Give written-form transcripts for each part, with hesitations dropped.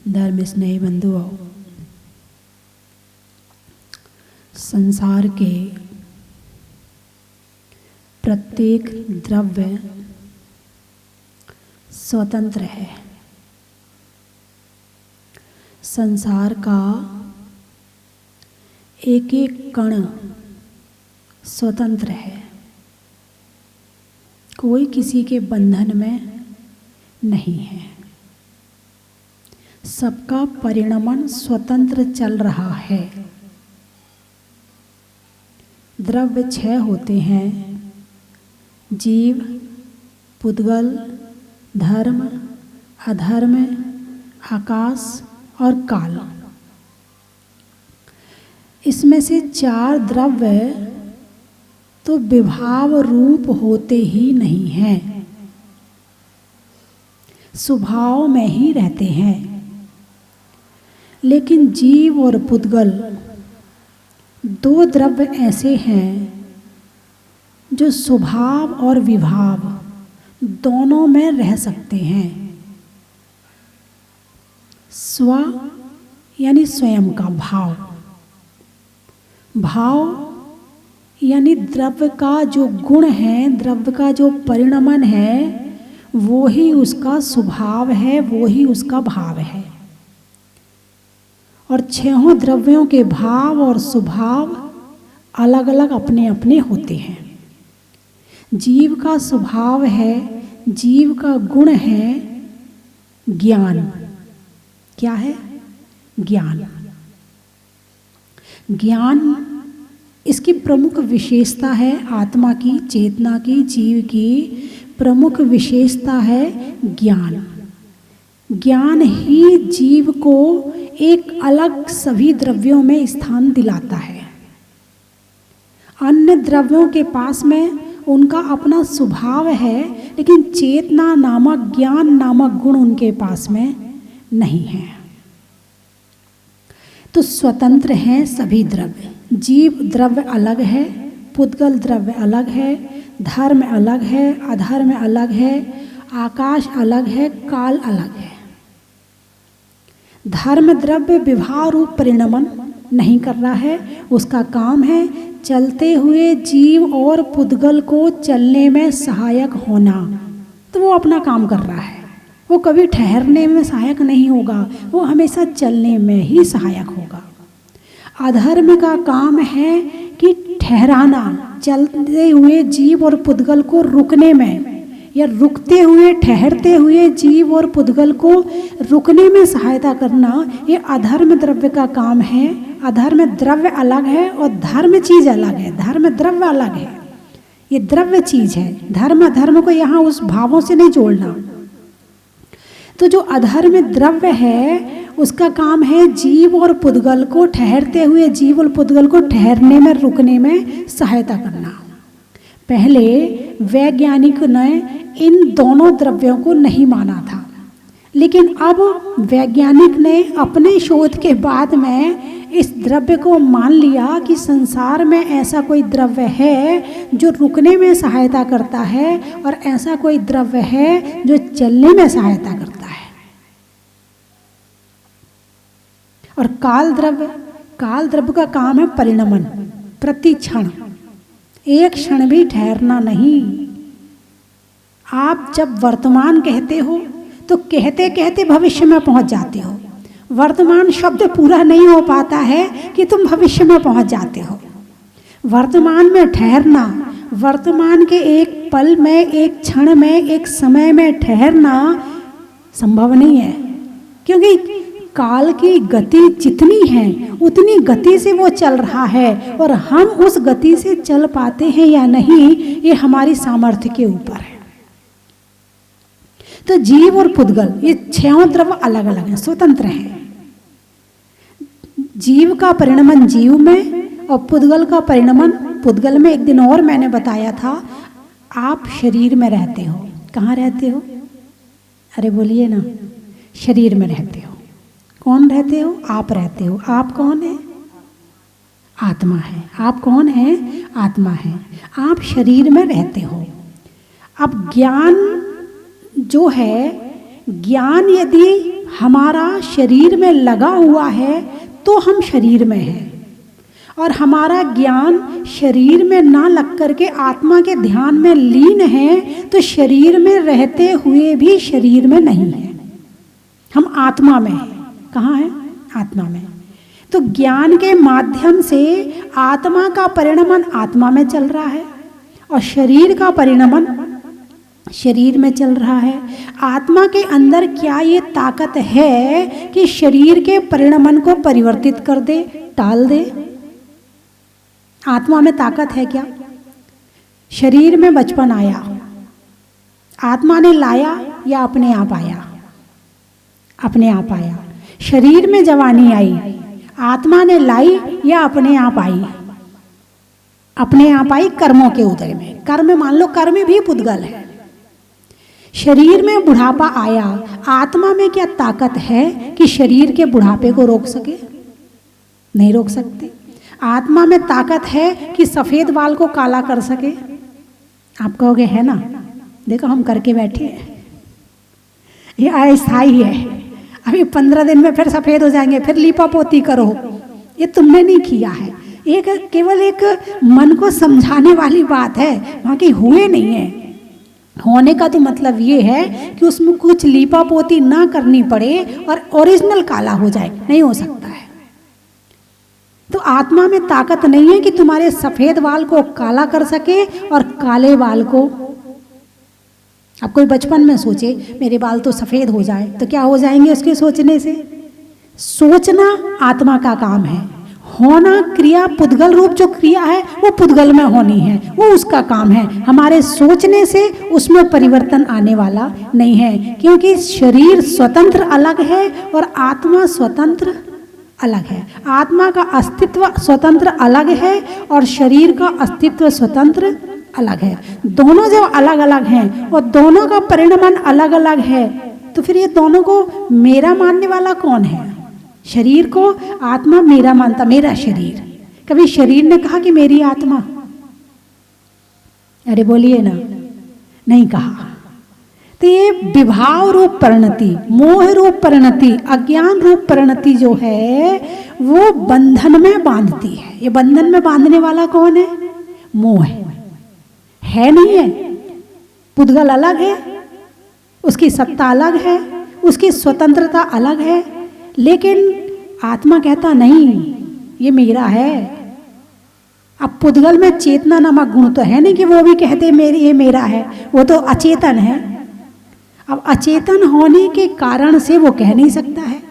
धर्म स्नेही बंधुओं, संसार के प्रत्येक द्रव्य स्वतंत्र है। संसार का एक एक कण स्वतंत्र है, कोई किसी के बंधन में नहीं है। सबका परिणमन स्वतंत्र चल रहा है। द्रव्य 6 होते हैं: जीव, पुद्गल, धर्म, अधर्म, आकाश और काल। इसमें से 4 द्रव्य तो विभाव रूप होते ही नहीं हैं, स्वभाव में ही रहते हैं। लेकिन जीव और पुद्गल 2 द्रव्य ऐसे हैं जो स्वभाव और विभाव दोनों में रह सकते हैं। स्व यानी स्वयं का भाव, भाव यानी द्रव्य का जो गुण है, द्रव्य का जो परिणमन है, वो ही उसका स्वभाव है, वो ही उसका भाव है। और 6 द्रव्यों के भाव और स्वभाव अलग अलग अपने अपने होते हैं। जीव का स्वभाव है, जीव का गुण है ज्ञान। क्या है? ज्ञान। ज्ञान इसकी प्रमुख विशेषता है। आत्मा की, चेतना की, जीव की प्रमुख विशेषता है ज्ञान। ज्ञान ही जीव को एक अलग सभी द्रव्यों में स्थान दिलाता है। अन्य द्रव्यों के पास में उनका अपना स्वभाव है, लेकिन चेतना नामक, ज्ञान नामक गुण उनके पास में नहीं है। तो स्वतंत्र हैं सभी द्रव्य। जीव द्रव्य अलग है, पुद्गल द्रव्य अलग है, धर्म अलग है, अधर्म अलग है, आकाश अलग है, काल अलग है। धर्म द्रव्य विभाव रूप परिणमन नहीं कर रहा है, उसका काम है चलते हुए जीव और पुद्गल को चलने में सहायक होना। तो वो अपना काम कर रहा है, वो कभी ठहरने में सहायक नहीं होगा, वो हमेशा चलने में ही सहायक होगा। अधर्म का काम है कि ठहराना, चलते हुए जीव और पुद्गल को रुकने में, या रुकते हुए, ठहरते हुए जीव और पुद्गल को रुकने में सहायता करना, ये अधर्म द्रव्य का काम है। अधर्म द्रव्य अलग है और धर्म चीज अलग है। धर्म द्रव्य अलग है, ये द्रव्य चीज है। धर्म अधर्म को यहाँ उस भावों से नहीं जोड़ना। तो जो अधर्म द्रव्य है उसका काम है जीव और पुद्गल को, ठहरते हुए जीव और पुद्गल को ठहरने में, रुकने में सहायता करना। पहले वैज्ञानिक ने इन दोनों द्रव्यों को नहीं माना था, लेकिन अब वैज्ञानिक ने अपने शोध के बाद में इस द्रव्य को मान लिया कि संसार में ऐसा कोई द्रव्य है जो रुकने में सहायता करता है, और ऐसा कोई द्रव्य है जो चलने में सहायता करता है। और काल द्रव्य का काम है परिणमन, प्रति क्षण, एक क्षण भी ठहरना नहीं। आप जब वर्तमान कहते हो तो कहते कहते भविष्य में पहुंच जाते हो। वर्तमान शब्द पूरा नहीं हो पाता है कि तुम भविष्य में पहुंच जाते हो। वर्तमान में ठहरना, वर्तमान के एक पल में, एक क्षण में, एक समय में ठहरना संभव नहीं है, क्योंकि काल की गति जितनी है उतनी गति से वो चल रहा है, और हम उस गति से चल पाते हैं या नहीं, ये हमारी सामर्थ्य के ऊपर है। तो जीव और पुद्गल ये 6 द्रव्य अलग अलग हैं, स्वतंत्र हैं। जीव का परिणमन जीव में और पुद्गल का परिणमन पुद्गल में। एक दिन और मैंने बताया था, आप शरीर में रहते हो। कहाँ रहते हो? अरे बोलिए ना। शरीर में रहते हो। कौन रहते हो? आप रहते हो। आप कौन है? आत्मा है। आप कौन है? आत्मा है। आप शरीर में रहते हो। अब ज्ञान जो है, ज्ञान यदि हमारा शरीर में लगा हुआ है तो हम शरीर में हैं, और हमारा ज्ञान शरीर में ना लग करके आत्मा के ध्यान में लीन है, तो शरीर में रहते हुए भी शरीर में नहीं है, हम आत्मा में हैं। कहाँ हैं? आत्मा में। तो ज्ञान के माध्यम से आत्मा का परिणमन आत्मा में चल रहा है और शरीर का परिणमन शरीर में चल रहा है। आत्मा के अंदर क्या ये ताकत है कि शरीर के परिणमन को परिवर्तित कर दे, टाल दे? आत्मा में ताकत है क्या? शरीर में बचपन आया, आत्मा ने लाया या अपने आप आया? अपने आप आया। शरीर में जवानी आई, आत्मा ने लाई या अपने आप आई? अपने आप आई कर्मों के उदय में। कर्म, मान लो कर्म भी पुद्गल है। शरीर में बुढ़ापा आया, आत्मा में क्या ताकत है कि शरीर के बुढ़ापे को रोक सके? नहीं रोक सकते। आत्मा में ताकत है कि सफेद बाल को काला कर सके? आप कहोगे है ना, देखो हम करके बैठे हैं, ये अस्थायी है, अभी 15 दिन में फिर सफेद हो जाएंगे, फिर लीपा पोती करो। ये तुमने नहीं किया है, एक केवल एक मन को समझाने वाली बात है, वहाँ की हुए नहीं है। होने का तो मतलब ये है कि उसमें कुछ लीपा पोती ना करनी पड़े और ओरिजिनल काला हो जाए, नहीं हो सकता है। तो आत्मा में ताकत नहीं है कि तुम्हारे सफेद बाल को काला कर सके और काले बाल को। अब कोई बचपन में सोचे मेरे बाल तो सफेद हो जाए, तो क्या हो जाएंगे उसके सोचने से? सोचना आत्मा का काम है, होना क्रिया पुद्गल रूप जो क्रिया है वो पुद्गल में होनी है, वो उसका काम है। हमारे सोचने से उसमें परिवर्तन आने वाला नहीं है, क्योंकि शरीर स्वतंत्र अलग है और आत्मा स्वतंत्र अलग है। आत्मा का अस्तित्व स्वतंत्र अलग है और शरीर का अस्तित्व स्वतंत्र अलग है। दोनों जब अलग अलग हैं और दोनों का परिणमन अलग अलग है, तो फिर ये दोनों को मेरा मानने वाला कौन है? शरीर को आत्मा मेरा मानता, मेरा शरीर। कभी शरीर ने कहा कि मेरी आत्मा? अरे बोलिए ना, नहीं कहा। तो ये विभाव रूप परिणति, मोह रूप परिणति, अज्ञान रूप परिणति जो है वो बंधन में बांधती है। ये बंधन में बांधने वाला कौन है? मोह है नहीं है? पुद्गल अलग है, उसकी सत्ता अलग है, उसकी स्वतंत्रता अलग है, लेकिन आत्मा कहता नहीं ये मेरा है। अब पुद्गल में चेतना नामक गुण तो है नहीं कि वो भी कहते मेरी ये मेरा है, वो तो अचेतन है। अब अचेतन होने के कारण से वो कह नहीं सकता है,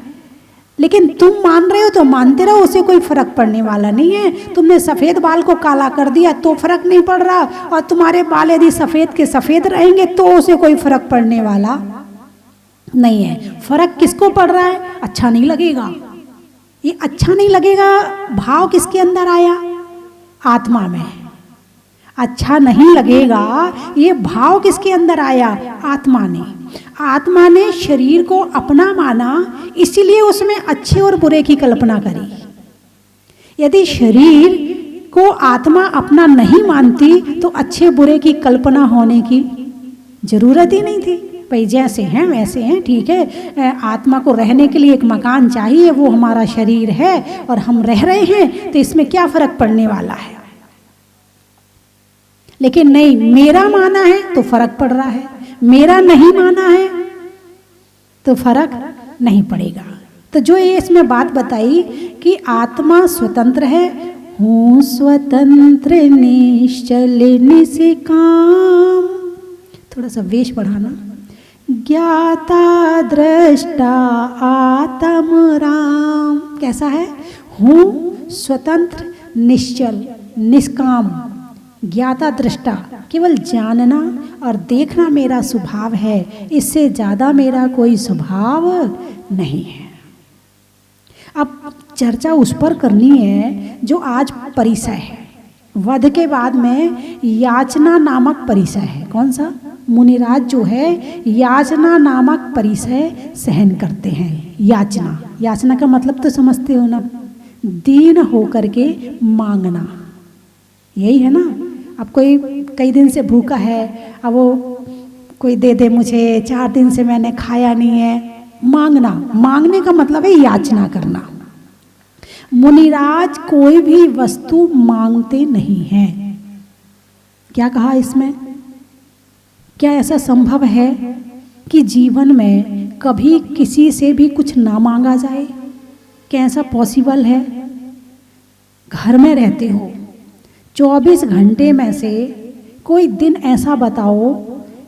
लेकिन तुम मान रहे हो तो मानते रहो, उसे कोई फर्क पड़ने वाला नहीं है। तुमने सफेद बाल को काला कर दिया तो फर्क नहीं पड़ रहा, और तुम्हारे बाल यदि सफेद के सफेद रहेंगे तो उसे कोई फर्क पड़ने वाला नहीं है। फर्क किसको पड़ रहा है? अच्छा नहीं लगेगा। ये अच्छा नहीं लगेगा भाव किसके अंदर आया? आत्मा में। अच्छा नहीं लगेगा ये भाव किसके अंदर आया? आत्मा ने। आत्मा ने शरीर को अपना माना, इसीलिए उसमें अच्छे और बुरे की कल्पना करी। यदि शरीर को आत्मा अपना नहीं मानती तो अच्छे बुरे की कल्पना होने की जरूरत ही नहीं थी। भाई जैसे हैं वैसे हैं, ठीक है। आत्मा को रहने के लिए एक मकान चाहिए, वो हमारा शरीर है और हम रह रहे हैं, तो इसमें क्या फर्क पड़ने वाला है? लेकिन नहीं, मेरा माना है तो फर्क पड़ रहा है, मेरा नहीं माना है तो फर्क नहीं पड़ेगा। तो जो ये इसमें बात बताई कि आत्मा स्वतंत्र है, हूँ स्वतंत्र निश्चल निष्काम, थोड़ा सा वेश बढ़ाना, ज्ञाता दृष्टा आत्म राम। कैसा है? हूँ स्वतंत्र निश्चल निष्काम, ज्ञाता दृष्टा, केवल जानना और देखना मेरा स्वभाव है, इससे ज़्यादा मेरा कोई स्वभाव नहीं है। अब चर्चा उस पर करनी है जो आज परिसय है। वध के बाद में याचना नामक परिसय है। कौन सा? मुनिराज जो है याचना नामक परिसय सहन करते हैं। याचना, याचना का मतलब तो समझते हो ना? दीन होकर के मांगना, यही है ना। अब कोई कई दिन से भूखा है, अब वो कोई दे दे मुझे, 4 दिन से मैंने खाया नहीं है, मांगना, मांगने का मतलब है याचना करना। मुनिराज कोई भी वस्तु मांगते नहीं हैं। क्या कहा इसमें? क्या ऐसा संभव है कि जीवन में कभी किसी से भी कुछ ना मांगा जाए? क्या ऐसा पॉसिबल है? घर में रहते हो, 24 घंटे में से कोई दिन ऐसा बताओ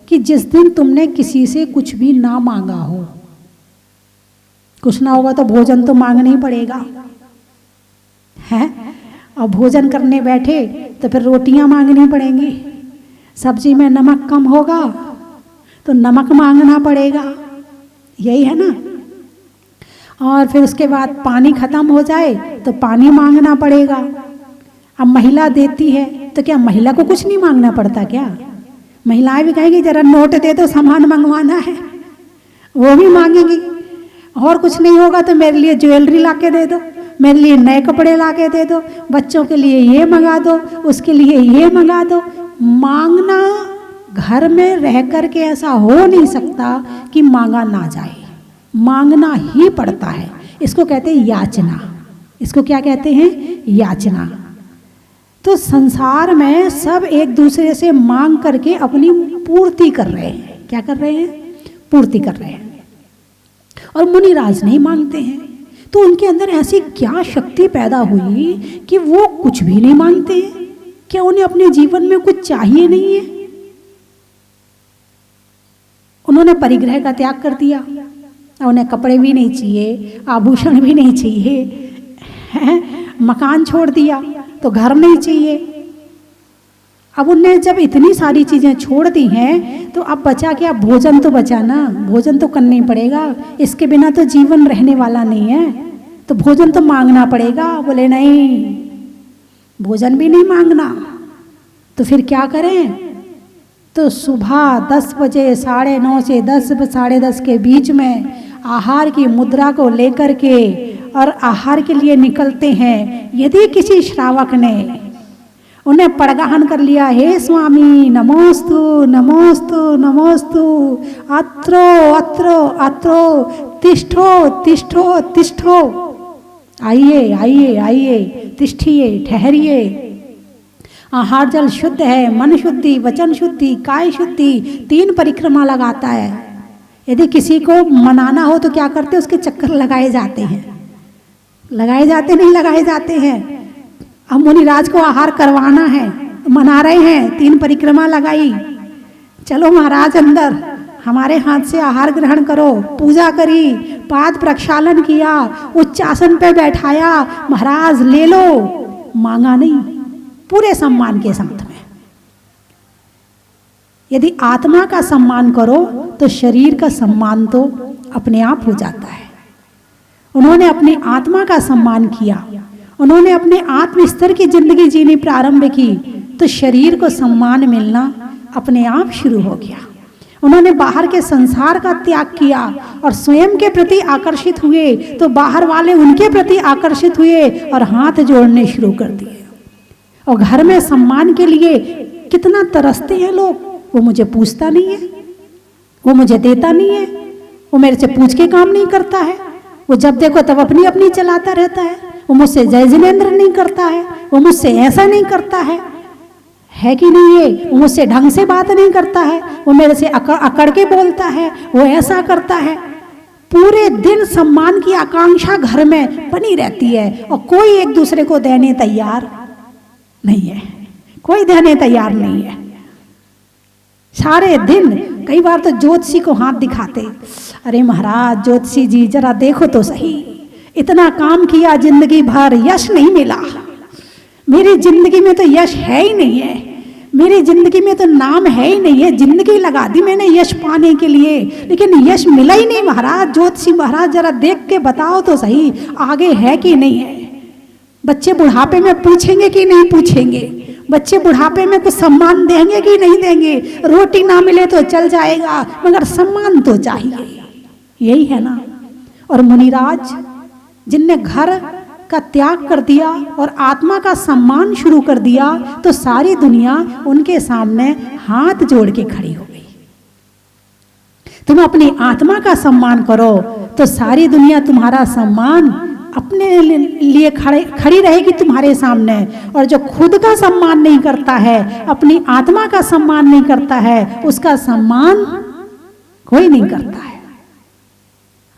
कि जिस दिन तुमने किसी से कुछ भी ना मांगा हो। कुछ ना होगा तो भोजन तो मांगना ही पड़ेगा है, और भोजन करने बैठे तो फिर रोटियां मांगनी पड़ेंगी। सब्जी में नमक कम होगा तो नमक मांगना पड़ेगा, यही है ना। और फिर उसके बाद पानी खत्म हो जाए तो पानी मांगना पड़ेगा। अब महिला देती है तो क्या महिला को कुछ नहीं मांगना पड़ता क्या? महिलाएं भी कहेंगी जरा नोट दे दो, सामान मंगवाना है, वो भी मांगेंगी। और कुछ नहीं होगा तो मेरे लिए ज्वेलरी ला के दे दो, मेरे लिए नए कपड़े ला के दे दो, बच्चों के लिए ये मंगा दो, उसके लिए ये मंगा दो। मांगना घर में रह कर के ऐसा हो नहीं सकता कि मांगा ना जाए, मांगना ही पड़ता है। इसको कहते हैं याचना। इसको क्या कहते हैं? याचना। तो संसार में सब एक दूसरे से मांग करके अपनी पूर्ति कर रहे हैं। क्या कर रहे हैं? पूर्ति कर रहे हैं। और मुनिराज नहीं मांगते हैं, तो उनके अंदर ऐसी क्या शक्ति पैदा हुई कि वो कुछ भी नहीं मांगते हैं? क्या उन्हें अपने जीवन में कुछ चाहिए नहीं है? उन्होंने परिग्रह का त्याग कर दिया, उन्हें कपड़े भी नहीं चाहिए, आभूषण भी नहीं चाहिए, मकान छोड़ दिया तो घर नहीं चाहिए। अब उनने जब इतनी सारी चीजें छोड़ दी हैं तो अब बचा क्या? भोजन तो बचा ना, भोजन तो करना ही पड़ेगा, इसके बिना तो जीवन रहने वाला नहीं है, तो भोजन तो मांगना पड़ेगा। बोले नहीं, भोजन भी नहीं मांगना, तो फिर क्या करें? तो सुबह 10 बजे 9:30 से 10 साढ़े 10 के बीच में आहार की मुद्रा को लेकर के और आहार के लिए निकलते हैं। यदि किसी श्रावक ने उन्हें पड़गाहन कर लिया, हे स्वामी नमोस्तु नमोस्तु नमोस्तु, अत्रो अत्रो अत्रो, तिष्ठो तिष्ठो तिष्ठो, आइए आइए आइए, तिष्ठिए, ठहरिए। आहार जल शुद्ध है, मन शुद्धि, वचन शुद्धि, काय शुद्धि, 3 परिक्रमा लगाता है। यदि किसी को मनाना हो तो क्या करते? उसके चक्कर लगाए जाते हैं। लगाए जाते नहीं लगाए जाते हैं। अब मुनिराज को आहार करवाना है, मना रहे हैं, 3 परिक्रमा लगाई, चलो महाराज अंदर, हमारे हाथ से आहार ग्रहण करो। पूजा करी, पाद प्रक्षालन किया, उच्चासन पे बैठाया, महाराज ले लो। मांगा नहीं, पूरे सम्मान के साथ में। यदि आत्मा का सम्मान करो तो शरीर का सम्मान तो अपने आप हो जाता है। उन्होंने अपनी आत्मा का सम्मान किया, उन्होंने अपने आत्म स्तर की जिंदगी जीनी प्रारंभ की, तो शरीर को सम्मान मिलना अपने आप शुरू हो गया। उन्होंने बाहर के संसार का त्याग किया और स्वयं के प्रति आकर्षित हुए, तो बाहर वाले उनके प्रति आकर्षित हुए और हाथ जोड़ने शुरू कर दिए। और घर में सम्मान के लिए कितना तरसते हैं लोग। वो मुझे पूछता नहीं है, वो मुझे देता नहीं है, वो मेरे से पूछ के काम नहीं करता है, वो जब देखो तब अपनी अपनी चलाता रहता है, वो मुझसे जय जिनेंद्र नहीं करता है, वो मुझसे ऐसा नहीं करता है कि नहीं? है वो मुझसे ढंग से बात नहीं करता है, वो मेरे से अकड़ के बोलता है, वो ऐसा करता है। पूरे दिन सम्मान की आकांक्षा घर में बनी रहती है और कोई एक दूसरे को देने तैयार नहीं है, कोई देने तैयार नहीं है। सारे दिन कई बार तो ज्योतिषी को हाथ दिखाते, अरे महाराज ज्योतिषी जी जरा देखो तो सही, इतना काम किया जिंदगी भर, यश नहीं मिला, मेरी जिंदगी में तो यश है ही नहीं है, मेरी जिंदगी में तो नाम है ही नहीं है, जिंदगी लगा दी मैंने यश पाने के लिए, लेकिन यश मिला ही नहीं। महाराज ज्योतिषी महाराज जरा देख के बताओ तो सही, आगे है कि नहीं है। बच्चे बुढ़ापे में पूछेंगे कि नहीं पूछेंगे, बच्चे बुढ़ापे में कुछ सम्मान देंगे कि नहीं देंगे। रोटी ना मिले तो चल जाएगा, मगर सम्मान तो चाहिए, यही है ना। और मुनिराज जिनने घर का त्याग कर दिया और आत्मा का सम्मान शुरू कर दिया, तो सारी दुनिया उनके सामने हाथ जोड़ के खड़ी हो गई। तुम अपनी आत्मा का सम्मान करो तो सारी दुनिया तुम्हारा सम्मान अपने लिए खड़ी रहेगी तुम्हारे सामने। और जो खुद का सम्मान नहीं करता है, अपनी आत्मा का सम्मान नहीं करता है, उसका सम्मान कोई नहीं करता है।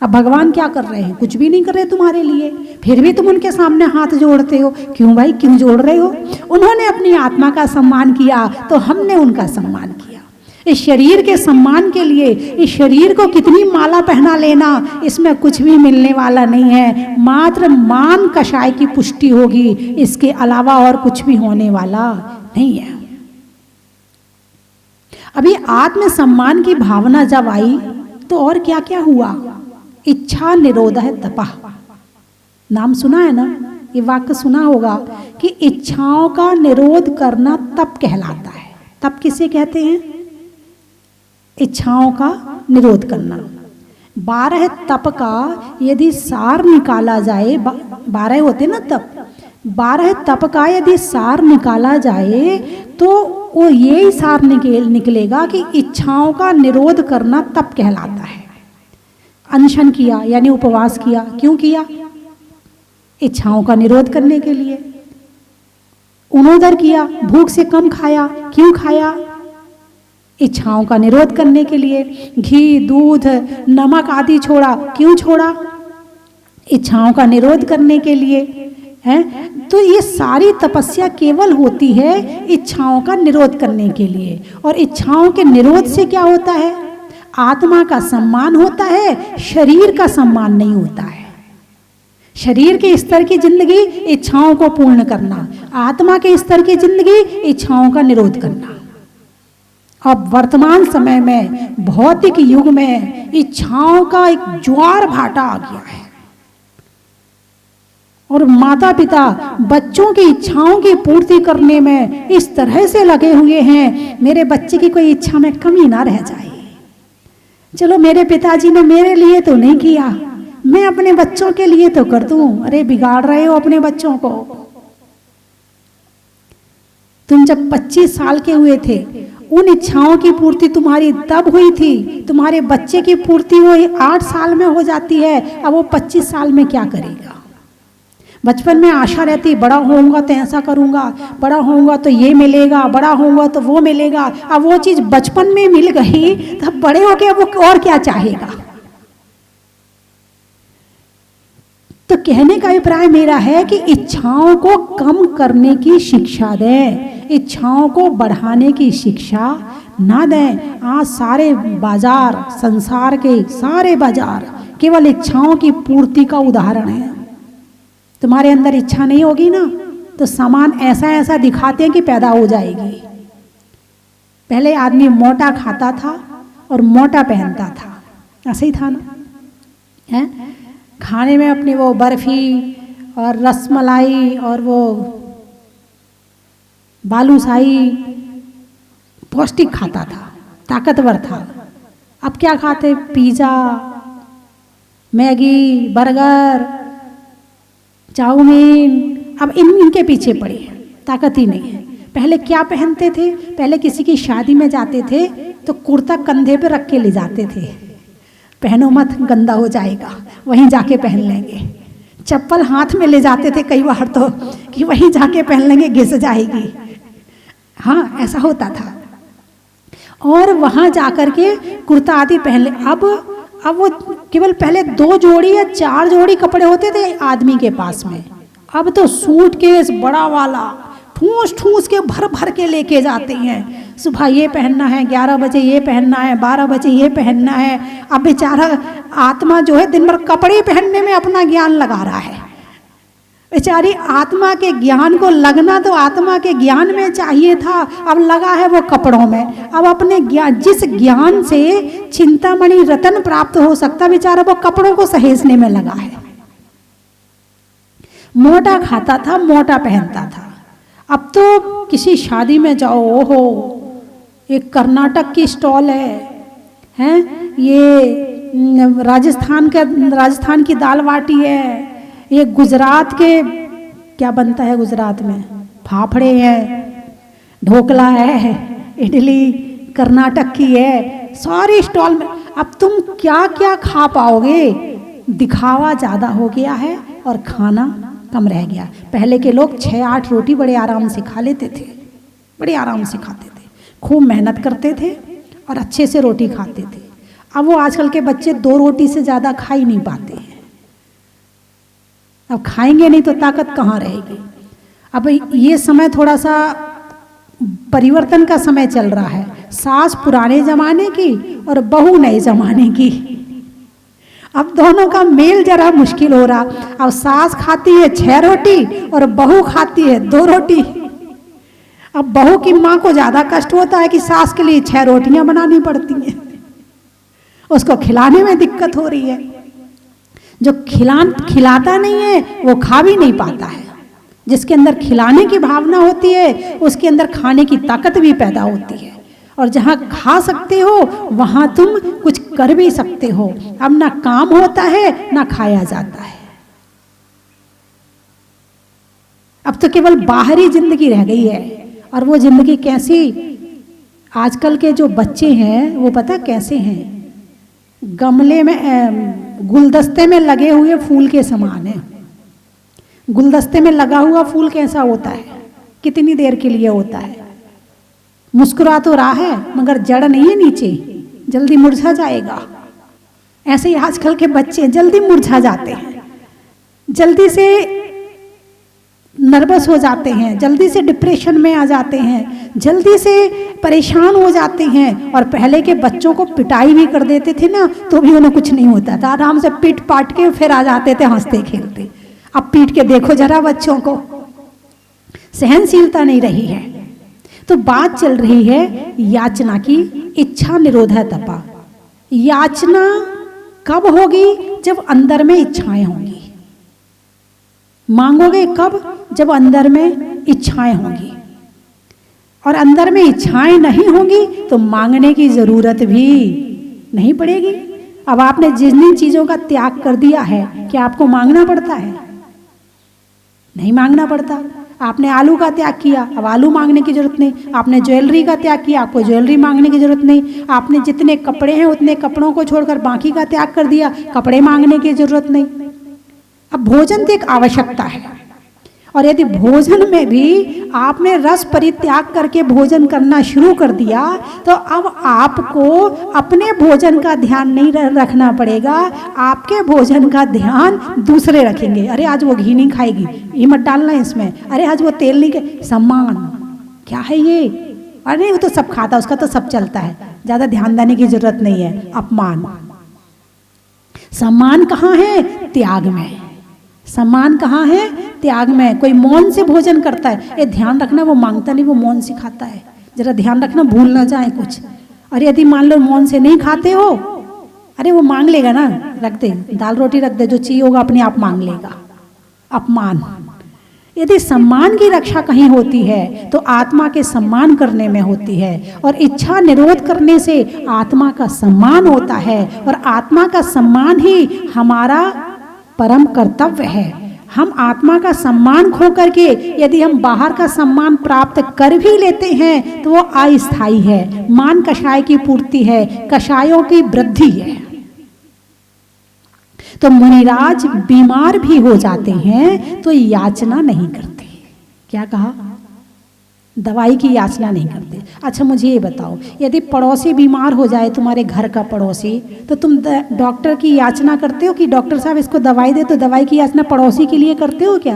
अब भगवान क्या कर रहे हैं? कुछ भी नहीं कर रहे तुम्हारे लिए, फिर भी तुम उनके सामने हाथ जोड़ते हो। क्यों भाई, क्यों जोड़ रहे हो? उन्होंने अपनी आत्मा का सम्मान किया तो हमने उनका सम्मान किया। इस शरीर के सम्मान के लिए इस शरीर को कितनी माला पहना लेना, इसमें कुछ भी मिलने वाला नहीं है। मात्र मान कषाय की पुष्टि होगी, इसके अलावा और कुछ भी होने वाला नहीं है। अभी आत्म सम्मान की भावना जब आई तो और क्या क्या हुआ? इच्छा निरोध है तपः। नाम सुना है ना, ये वाक्य सुना होगा कि इच्छाओं का निरोध करना तप कहलाता है। तप किसे कहते हैं? इच्छाओं का निरोध करना। 12 तप का यदि सार निकाला जाए, 12 होते ना तप, 12 तप का यदि सार निकाला जाए तो वो यही सार निकलेगा कि इच्छाओं का निरोध करना तप कहलाता है। अनशन किया यानी उपवास किया, क्यों किया? इच्छाओं का निरोध करने के लिए। उनोदर किया, भूख से कम खाया, क्यों खाया? इच्छाओं का निरोध करने के लिए। घी, दूध, नमक आदि छोड़ा, क्यों छोड़ा? इच्छाओं का निरोध करने के लिए है। तो ये सारी तपस्या केवल होती है इच्छाओं का निरोध करने के लिए। और इच्छाओं के निरोध से क्या होता है? आत्मा का सम्मान होता है, शरीर का सम्मान नहीं होता है। शरीर के स्तर की जिंदगी इच्छाओं को पूर्ण करना, आत्मा के स्तर की जिंदगी इच्छाओं का निरोध करना। अब वर्तमान समय में, भौतिक युग में इच्छाओं का एक ज्वार भाटा आ गया है और माता पिता बच्चों की इच्छाओं की पूर्ति करने में इस तरह से लगे हुए हैं, मेरे बच्चे की कोई इच्छा में कमी ना रह जाए। चलो मेरे पिताजी ने मेरे लिए तो नहीं किया, मैं अपने बच्चों के लिए तो कर दूं। अरे बिगाड़ रहे हो अपने बच्चों को। तुम जब 25 साल के हुए थे, उन इच्छाओं की पूर्ति तुम्हारी तब हुई थी, तुम्हारे बच्चे की पूर्ति वो 8 साल में हो जाती है। अब वो 25 साल में क्या करेगा? बचपन में आशा रहती, बड़ा होऊंगा तो ऐसा करूंगा, बड़ा होऊंगा तो ये मिलेगा, बड़ा होऊंगा तो वो मिलेगा। अब वो चीज बचपन में मिल गई, तब बड़े होके वो और क्या चाहेगा? तो कहने का अभिप्राय मेरा है कि इच्छाओं को कम करने की शिक्षा दें, इच्छाओं को बढ़ाने की शिक्षा ना दें। आज सारे बाजार, संसार के सारे बाजार केवल इच्छाओं की पूर्ति का उदाहरण है। तुम्हारे अंदर इच्छा नहीं होगी ना, तो सामान ऐसा ऐसा दिखाते हैं कि पैदा हो जाएगी। पहले आदमी मोटा खाता था और मोटा पहनता था, ऐसे ही था ना? है खाने में अपनी वो बर्फी और रसमलाई और वो बालूशाही पौष्टिक खाता था, ताकतवर था। अब क्या खाते? Pizza, Maggi, burger, chowmein. अब इनके पीछे पड़े हैं, ताकत ही नहीं है। पहले क्या पहनते थे? पहले किसी की शादी में जाते थे तो कुर्ता कंधे पे रख के ले जाते थे, पहनो मत गंदा हो जाएगा, वहीं जाके पहन लेंगे। चप्पल हाथ में ले जाते थे कई बार तो कि वहीं जाके पहन लेंगे, घिस जाएगी। हाँ, ऐसा होता था। और वहां जाकर के कुर्ता आदि पहन ले। अब वो केवल पहले 2 जोड़ी या 4 जोड़ी कपड़े होते थे आदमी के पास में। अब तो सूटकेस बड़ा वाला ठूस ठूस के भर भर के लेके जाते हैं। सुबह ये पहनना है, 11 बजे ये पहनना है, 12 बजे ये पहनना है। अब बेचारा आत्मा जो है दिन भर कपड़े पहनने में अपना ज्ञान लगा रहा है। बेचारी आत्मा के ज्ञान को लगना तो आत्मा के ज्ञान में चाहिए था, अब लगा है वो कपड़ों में। अब अपने ज्ञान, जिस ज्ञान से चिंतामणि रतन प्राप्त हो सकता, बेचारा वो कपड़ों को सहेजने में लगा है। मोटा खाता था, मोटा पहनता था। अब तो किसी शादी में जाओ, ओहो एक कर्नाटक की स्टॉल है, ये राजस्थान की दाल बाटी है, ये गुजरात के क्या बनता है गुजरात में, फाफड़े हैं, ढोकला है, इडली कर्नाटक की है, सारी स्टॉल में। अब तुम क्या क्या खा पाओगे? दिखावा ज़्यादा हो गया है और खाना कम रह गया। पहले के लोग 6-8 रोटी बड़े आराम से खा लेते थे, बड़े आराम से खाते थे, खूब मेहनत करते थे और अच्छे से रोटी खाते थे। अब वो आजकल के बच्चे 2 रोटी से ज़्यादा खा ही नहीं पाते हैं। अब खाएंगे नहीं तो ताकत कहाँ रहेगी। अब ये समय थोड़ा सा परिवर्तन का समय चल रहा है। सास पुराने ज़माने की और बहू नए ज़माने की। अब दोनों का मेल जरा मुश्किल हो रहा। अब सास खाती है 6 रोटी और बहू खाती है 2 रोटी। अब बहू की माँ को ज़्यादा कष्ट होता है कि सास के लिए 6 रोटियां बनानी पड़ती हैं, उसको खिलाने में दिक्कत हो रही है। जो खिलाता नहीं है वो खा भी नहीं पाता है। जिसके अंदर खिलाने की भावना होती है उसके अंदर खाने की ताकत भी पैदा होती है। और जहाँ खा सकते हो वहाँ तुम कुछ कर भी सकते हो। अब ना काम होता है ना खाया जाता है। अब तो केवल बाहरी जिंदगी रह गई है। और वो जिंदगी कैसी, आजकल के जो बच्चे हैं वो पता कैसे हैं, गमले में गुलदस्ते में लगे हुए फूल के समान है। गुलदस्ते में लगा हुआ फूल कैसा होता है, कितनी देर के लिए होता है, मुस्कुरा तो रहा है मगर जड़ नहीं है नीचे, जल्दी मुरझा जाएगा। ऐसे ही आजकल के बच्चे जल्दी मुरझा जाते हैं, जल्दी से नर्वस हो जाते हैं, जल्दी से डिप्रेशन में आ जाते हैं, जल्दी से परेशान हो जाते हैं। और पहले के बच्चों को पिटाई भी कर देते थे ना तो भी उन्हें कुछ नहीं होता था, आराम से पीट पाट के फिर आ जाते थे हंसते खेलते। अब पीट के देखो जरा बच्चों को, सहनशीलता नहीं रही है। तो बात चल रही है याचना की, इच्छा निरोधा तपा। याचना कब होगी, जब अंदर में इच्छाएं होंगी। मांगोगे कब, जब अंदर में इच्छाएं होंगी। और अंदर में इच्छाएं नहीं होंगी तो मांगने की जरूरत भी नहीं पड़ेगी। अब आपने जिन चीजों का त्याग कर दिया है क्या आपको मांगना पड़ता है? नहीं मांगना पड़ता। आपने आलू का त्याग किया, अब आलू मांगने की जरूरत नहीं। आपने ज्वेलरी का त्याग किया, आपको ज्वेलरी मांगने की जरूरत नहीं। आपने जितने कपड़े हैं उतने कपड़ों को छोड़कर बाकी का त्याग कर दिया, कपड़े मांगने की जरूरत नहीं। अब भोजन तो एक आवश्यकता है। और यदि भोजन में भी आपने रस परित्याग करके भोजन करना शुरू कर दिया तो अब आपको अपने भोजन का ध्यान नहीं रखना पड़ेगा, आपके भोजन का ध्यान दूसरे रखेंगे। अरे आज वो घी नहीं खाएगी, ये मत डालना इसमें। अरे आज वो तेल नहीं, सम्मान क्या है ये, अरे वो तो सब खाता, उसका तो सब चलता है, ज्यादा ध्यान देने की जरूरत नहीं है। अपमान, सम्मान कहाँ है? त्याग में। सम्मान कहाँ है? त्याग में। कोई मौन से भोजन करता है, ये ध्यान रखना वो मांगता नहीं, वो मौन से खाता है, जरा ध्यान रखना भूल ना जाए कुछ। और यदि मान लो मौन से नहीं खाते हो, अरे वो मांग लेगा ना, रख दे, दाल रोटी रख दे, जो चाहिए होगा अपने आप मांग लेगा। अपमान। यदि सम्मान की रक्षा कहीं होती है तो आत्मा के सम्मान करने में होती है। और इच्छा निरोध करने से आत्मा का सम्मान होता है। और आत्मा का सम्मान ही हमारा परम कर्तव्य है। हम आत्मा का सम्मान खो करके यदि हम बाहर का सम्मान प्राप्त कर भी लेते हैं तो वो अस्थायी है। मान कषाय की पूर्ति है, कषायों की वृद्धि है। तो मुनिराज बीमार भी हो जाते हैं तो याचना नहीं करते। क्या कहा? दवाई की याचना नहीं करते। अच्छा मुझे ये बताओ, यदि पड़ोसी बीमार हो जाए, तुम्हारे घर का पड़ोसी, तो तुम डॉक्टर की याचना करते हो कि डॉक्टर साहब इसको दवाई दे? तो दवाई की याचना पड़ोसी के लिए करते हो क्या?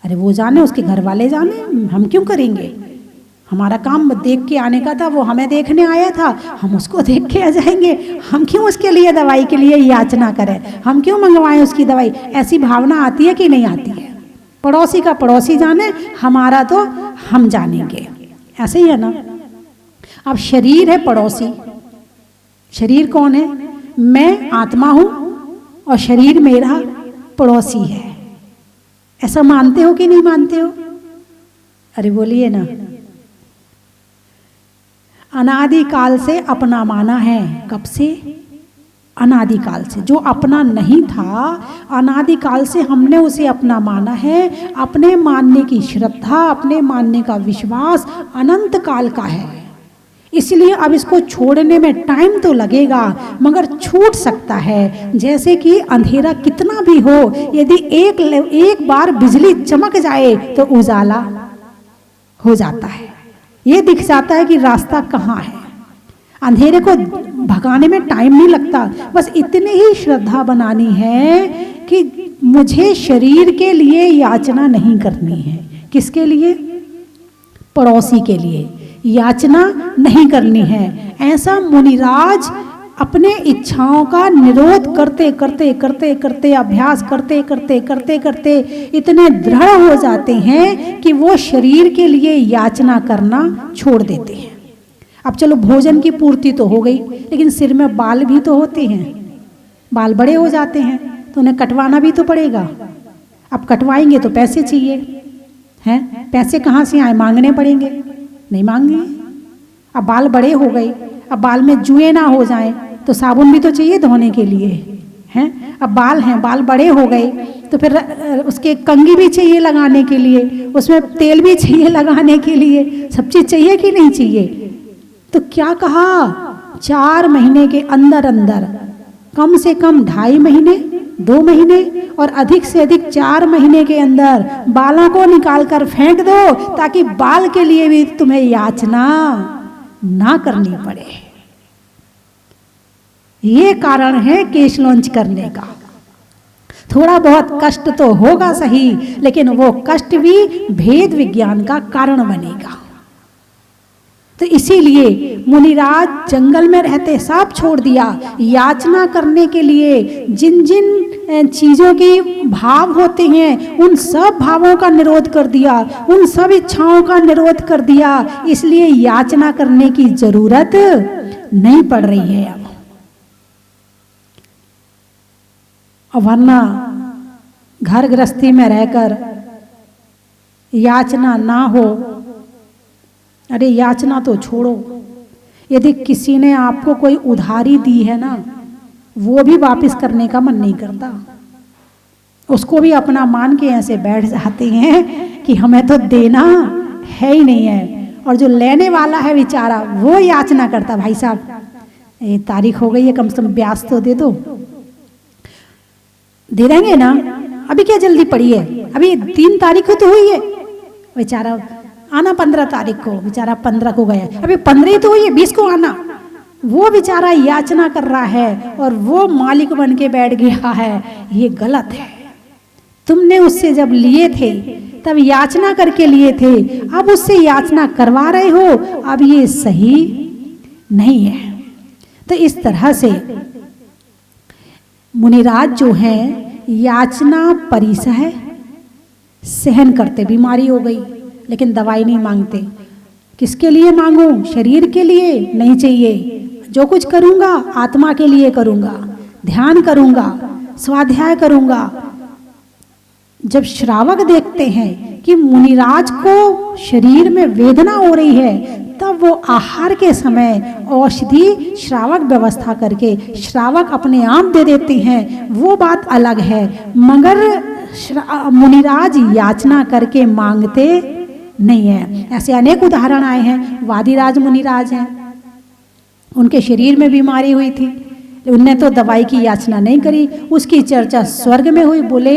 अरे वो जाने, उसके घर वाले जाने, हम क्यों करेंगे? हमारा काम देख के आने का था, वो हमें देखने आया था, हम उसको देख के आ जाएंगे। हम क्यों उसके लिए दवाई के लिए याचना करें? हम क्यों मंगवाएं उसकी दवाई? ऐसी भावना आती है कि नहीं आती है? पड़ोसी का पड़ोसी जाने, हमारा तो हम जानेंगे। ऐसे ही है ना। अब शरीर है पड़ोसी। शरीर कौन है? मैं आत्मा हूं और शरीर मेरा पड़ोसी है। ऐसा मानते हो कि नहीं मानते हो? अरे बोलिए ना। अनादिकाल से अपना माना है। कब से? अनादिकाल से। जो अपना नहीं था, अनादिकाल से हमने उसे अपना माना है। अपने मानने की श्रद्धा, अपने मानने का विश्वास अनंत काल का है। इसलिए अब इसको छोड़ने में टाइम तो लगेगा मगर छूट सकता है। जैसे कि अंधेरा कितना भी हो, यदि एक बार बिजली चमक जाए तो उजाला हो जाता है, ये दिख जाता है कि रास्ता कहाँ है। अंधेरे को भगाने में टाइम नहीं लगता, बस इतनी ही श्रद्धा बनानी है कि मुझे शरीर के लिए याचना नहीं करनी है। किसके लिए? पड़ोसी के लिए याचना नहीं करनी है। ऐसा मुनिराज अपने इच्छाओं का निरोध करते करते करते करते अभ्यास करते करते करते करते इतने दृढ़ हो जाते हैं कि वो शरीर के लिए याचना करना छोड़ देते हैं। अब चलो भोजन की पूर्ति तो हो गई, लेकिन सिर में बाल भी तो होते हैं, बाल बड़े हो जाते हैं तो उन्हें कटवाना भी तो पड़ेगा। अब कटवाएंगे तो पैसे चाहिए हैं, पैसे कहाँ से आए? मांगने पड़ेंगे, नहीं मांगे। अब बाल बड़े हो गए, अब बाल में जुए ना हो जाएं तो साबुन भी तो चाहिए धोने के लिए हैं। अब बाल हैं, बाल बड़े हो गए तो फिर उसके कंघी भी चाहिए लगाने के लिए, उसमें तेल भी चाहिए लगाने के लिए, सब चीज़ चाहिए कि नहीं चाहिए? तो क्या कहा, 4 महीने के अंदर अंदर कम से कम 2.5 महीने, 2 महीने और अधिक से अधिक 4 महीने के अंदर बालों को निकाल कर फेंक दो, ताकि बाल के लिए भी तुम्हें याचना ना करनी पड़े। ये कारण है केश लॉन्च करने का। थोड़ा बहुत कष्ट तो होगा सही, लेकिन वो कष्ट भी भेद विज्ञान का कारण बनेगा। तो इसीलिए मुनिराज जंगल में रहते सब छोड़ दिया, याचना करने के लिए जिन जिन चीजों की भाव होते हैं उन सब भावों का निरोध कर दिया, उन सब इच्छाओं का निरोध कर दिया। इसलिए याचना करने की जरूरत नहीं पड़ रही है अब। वरना घर गृहस्थी में रहकर याचना ना हो, अरे याचना तो छोड़ो, यदि किसी ने आपको कोई उधारी दी है ना, वो भी वापस करने का मन नहीं करता, उसको भी अपना मान के ऐसे बैठ जाते हैं कि हमें तो देना है ही नहीं है। और जो लेने वाला है बेचारा वो याचना करता, भाई साहब ये तारीख हो गई है, कम से कम ब्याज तो दे दो। दे देंगे ना, अभी क्या जल्दी पड़ी है, अभी 3 तारीख को तो हुई है, बेचारा आना 15 तारीख को, बेचारा 15 को गया, अभी 15 ही तो हुई है, 20 को आना। वो बेचारा याचना कर रहा है और वो मालिक बन के बैठ गया है। ये गलत है। तुमने उससे जब लिए थे तब याचना करके लिए थे, अब उससे याचना करवा रहे हो, अब ये सही नहीं है। तो इस तरह से मुनिराज जो है याचना परिसह सहन करते, बीमारी हो गई लेकिन दवाई नहीं मांगते। किसके लिए मांगूं? शरीर के लिए नहीं चाहिए, जो कुछ करूंगा आत्मा के लिए करूंगा, ध्यान करूंगा, स्वाध्याय करूंगा। जब श्रावक देखते हैं कि मुनिराज को शरीर में वेदना हो रही है, तब वो आहार के समय औषधि श्रावक व्यवस्था करके श्रावक अपने आप दे देते हैं, वो बात अलग है। मगर मुनिराज याचना करके मांगते नहीं है। ऐसे अनेक उदाहरण आए हैं। वादिराज मुनिराज हैं, उनके शरीर में बीमारी हुई थी, उनने तो दवाई की याचना नहीं करी। उसकी चर्चा स्वर्ग में हुई। बोले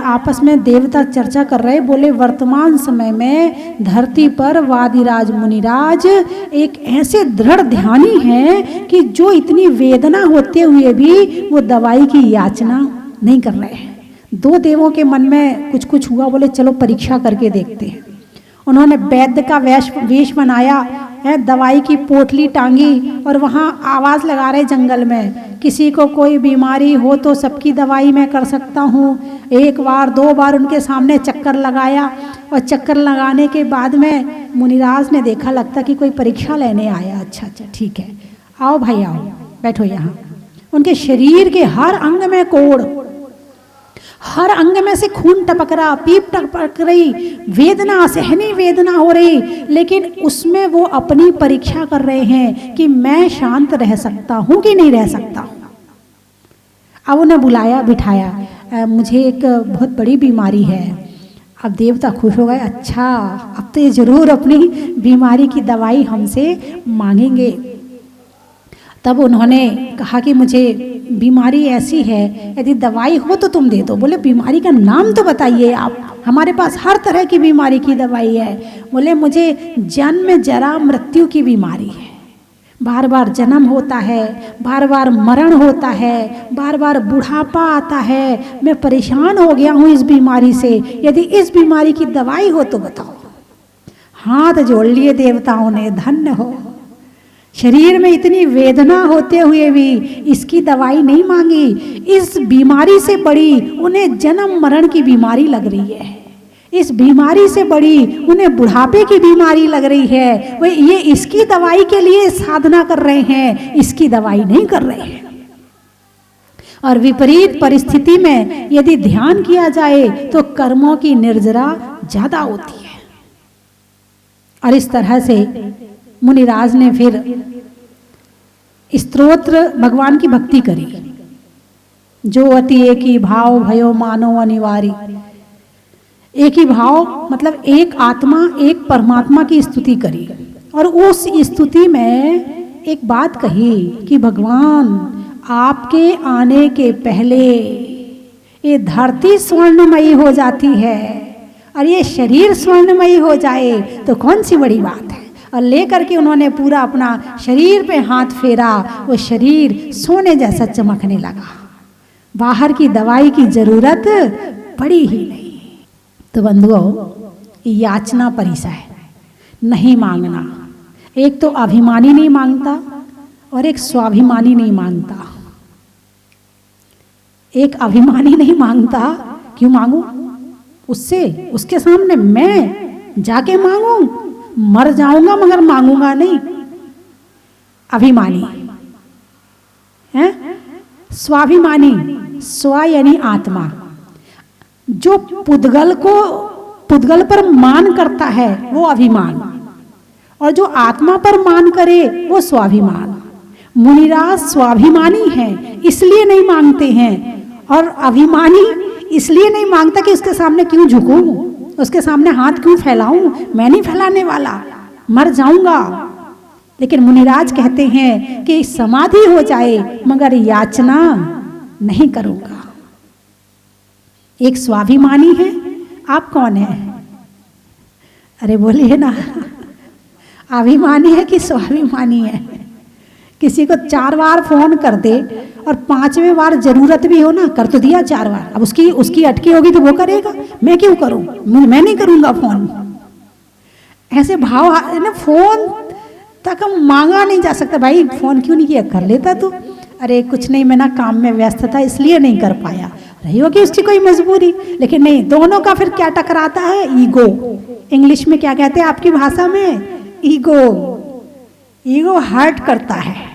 आपस में देवता चर्चा कर रहे, बोले वर्तमान समय में धरती पर वादिराज मुनिराज एक ऐसे दृढ़ ध्यानी हैं कि जो इतनी वेदना होते हुए भी वो दवाई की याचना नहीं कर रहे हैं। 2 देवों के मन में कुछ कुछ हुआ, बोले चलो परीक्षा करके देखते हैं। उन्होंने वैद्य का वेश बनाया है, दवाई की पोटली टांगी और वहाँ आवाज़ लगा रहे जंगल में, किसी को कोई बीमारी हो तो सबकी दवाई मैं कर सकता हूँ। 1 बार 2 बार उनके सामने चक्कर लगाया और चक्कर लगाने के बाद में मुनिराज ने देखा लगता कि कोई परीक्षा लेने आया। अच्छा अच्छा ठीक है, आओ भाई आओ, बैठो यहाँ। उनके शरीर के हर अंग में कोढ़, हर अंग में से खून टपक रहा, पीप टपक रही, वेदना असहनीय वेदना हो रही, लेकिन उसमें वो अपनी परीक्षा कर रहे हैं कि मैं शांत रह सकता हूँ कि नहीं रह सकता हूँ। अब उन्हें बुलाया बिठाया, मुझे एक बहुत बड़ी बीमारी है, अब देवता खुश हो गए, अच्छा अब तो ये जरूर अपनी बीमारी की दवाई हमसे मांगेंगे। तब उन्होंने कहा कि मुझे बीमारी ऐसी है, यदि दवाई हो तो तुम दे दो। बोले बीमारी का नाम तो बताइए आप, हमारे पास हर तरह की बीमारी की दवाई है। बोले मुझे जन्म जरा मृत्यु की बीमारी है, बार बार जन्म होता है, बार बार मरण होता है, बार बार बुढ़ापा आता है, मैं परेशान हो गया हूँ इस बीमारी से, यदि इस बीमारी की दवाई हो तो बताओ। हाथ जोड़ लिए देवताओं ने, धन्य हो, शरीर में इतनी वेदना होते हुए भी इसकी दवाई नहीं मांगी। इस बीमारी से बड़ी उन्हें जन्म मरण की बीमारी लग रही है, इस बीमारी से बड़ी उन्हें बुढ़ापे की बीमारी लग रही है, वे ये इसकी दवाई के लिए साधना कर रहे हैं, इसकी दवाई नहीं कर रहे हैं। और विपरीत परिस्थिति में यदि ध्यान किया जाए तो कर्मों की निर्जरा ज्यादा होती है। और इस तरह से मुनिराज ने फिर स्तोत्र भगवान की भक्ति करी। जो अति एक ही भाव भयो मानो अनिवार्य। एक ही भाव मतलब एक आत्मा एक परमात्मा की स्तुति करी, और उस स्तुति में एक बात कही कि भगवान आपके आने के पहले ये धरती स्वर्णमयी हो जाती है और ये शरीर स्वर्णमयी हो जाए तो कौन सी बड़ी बात है। और लेकर के उन्होंने पूरा अपना शरीर पे हाथ फेरा, वो शरीर सोने जैसा चमकने लगा, बाहर की दवाई की जरूरत पड़ी ही नहीं। तो बंधुओं, याचना परिसा है, नहीं मांगना। एक तो अभिमानी नहीं मांगता और एक स्वाभिमानी नहीं मांगता। एक अभिमानी नहीं मांगता, क्यों मांगू उससे, उसके सामने मैं जाके मांगू, मर जाऊंगा मगर मांगूंगा नहीं। अभिमानी है। स्वाभिमानी, स्व यानी आत्मा, जो पुद्गल पर मान करता है वो अभिमान, और जो आत्मा पर मान करे वो स्वाभिमान। मुनिराज स्वाभिमानी हैं इसलिए नहीं मांगते हैं, और अभिमानी इसलिए नहीं मांगता कि उसके सामने क्यों झुकूं, उसके सामने हाथ क्यों फैलाऊं, मैं नहीं फैलाने वाला, मर जाऊंगा। लेकिन मुनिराज कहते हैं कि समाधि हो जाए मगर याचना नहीं करूंगा। एक स्वाभिमानी है, आप कौन है? अरे बोलिए ना, अभिमानी है कि स्वाभिमानी है? किसी को 4 बार फोन कर दे और 5वें बार जरूरत भी हो ना, कर तो दिया 4 बार, अब उसकी अटकी होगी तो वो करेगा, मैं क्यों करूं, मैं नहीं करूंगा फोन। ऐसे भाव है ना, फोन तक मांगा नहीं जा सकता। भाई फोन क्यों नहीं किया, कर लेता तू। अरे कुछ नहीं, मैं ना काम में व्यस्त था इसलिए नहीं कर पाया, रही होगी उसकी कोई मजबूरी। लेकिन नहीं, दोनों का फिर क्या टकराता है, ईगो। इंग्लिश में क्या कहते हैं आपकी भाषा में, ईगो। ईगो हर्ट करता है।